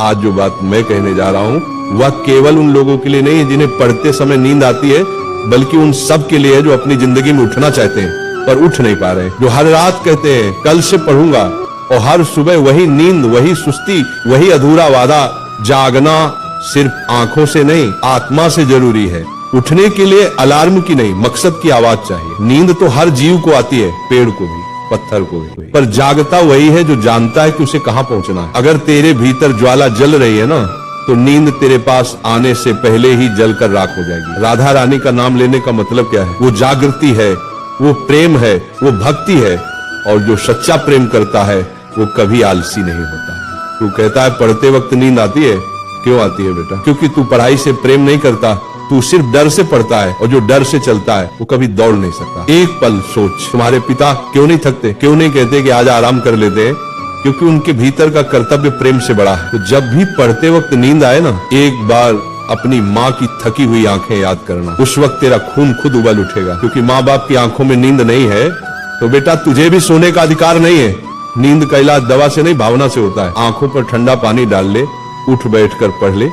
आज जो बात मैं कहने जा रहा हूँ वह केवल उन लोगों के लिए नहीं है जिन्हें पढ़ते समय नींद आती है, बल्कि उन सब के लिए है जो अपनी जिंदगी में उठना चाहते हैं पर उठ नहीं पा रहे, जो हर रात कहते हैं कल से पढ़ूंगा, और हर सुबह वही नींद, वही सुस्ती, वही अधूरा वादा। जागना सिर्फ आंखों से नहीं, आत्मा से जरूरी है। उठने के लिए अलार्म की नहीं, मकसद की आवाज चाहिए। नींद तो हर जीव को आती है, पेड़ को भी, पत्थर को भी, पर जागता वही है जो जानता है कि उसे कहां पहुंचना है। अगर तेरे भीतर ज्वाला जल रही है ना, तो नींद तेरे पास आने से पहले ही जलकर राख हो जाएगी। राधा रानी का नाम लेने का मतलब क्या है? वो जागृति है, वो प्रेम है, वो भक्ति है, और जो सच्चा प्रेम करता है वो कभी आलसी नहीं होता। तू कहता है पढ़ते वक्त नींद आती है, क्यों आती है बेटा? क्योंकि तू पढ़ाई से प्रेम नहीं करता, तू सिर्फ डर से पढ़ता है, और जो डर से चलता है वो कभी दौड़ नहीं सकता। एक पल सोच, तुम्हारे पिता क्यों नहीं थकते, क्यों नहीं कहते कि आज आराम कर लेते हैं? क्योंकि उनके भीतर का कर्तव्य प्रेम से बड़ा है। तो जब भी पढ़ते वक्त नींद आए ना, एक बार अपनी माँ की थकी हुई आंखें याद करना, उस वक्त तेरा खून खुद उबल उठेगा। क्योंकि माँ बाप की आंखों में नींद नहीं है तो बेटा तुझे भी सोने का अधिकार नहीं है। नींद का इलाज दवा से नहीं, भावना से होता है। आंखों पर ठंडा पानी डाल ले, उठ बैठकर पढ़ ले,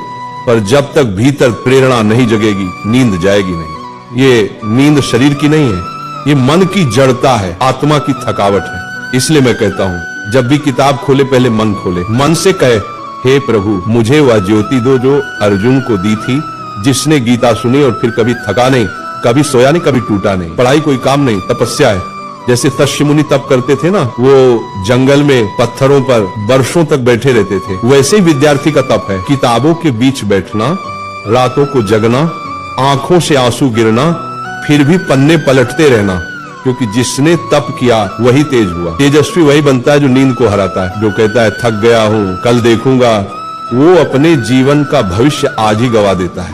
पर जब तक भीतर प्रेरणा नहीं जगेगी नींद जाएगी नहीं। ये नींद शरीर की नहीं है, ये मन की जड़ता है, आत्मा की थकावट है। इसलिए मैं कहता हूँ जब भी किताब खोले पहले मन खोले, मन से कहे हे प्रभु मुझे वह ज्योति दो जो अर्जुन को दी थी, जिसने गीता सुनी और फिर कभी थका नहीं, कभी सोया नहीं, कभी टूटा नहीं। पढ़ाई कोई काम नहीं, तपस्या है। जैसे तस्य मुनि तप करते थे ना, वो जंगल में पत्थरों पर वर्षों तक बैठे रहते थे, वैसे ही विद्यार्थी का तप है। किताबों के बीच बैठना, रातों को जगना, आंखों से आंसू गिरना, फिर भी पन्ने पलटते रहना, क्योंकि जिसने तप किया वही तेज हुआ। तेजस्वी वही बनता है जो नींद को हराता है। जो कहता है थक गया हूँ, कल देखूंगा, वो अपने जीवन का भविष्य आज ही गवा देता है।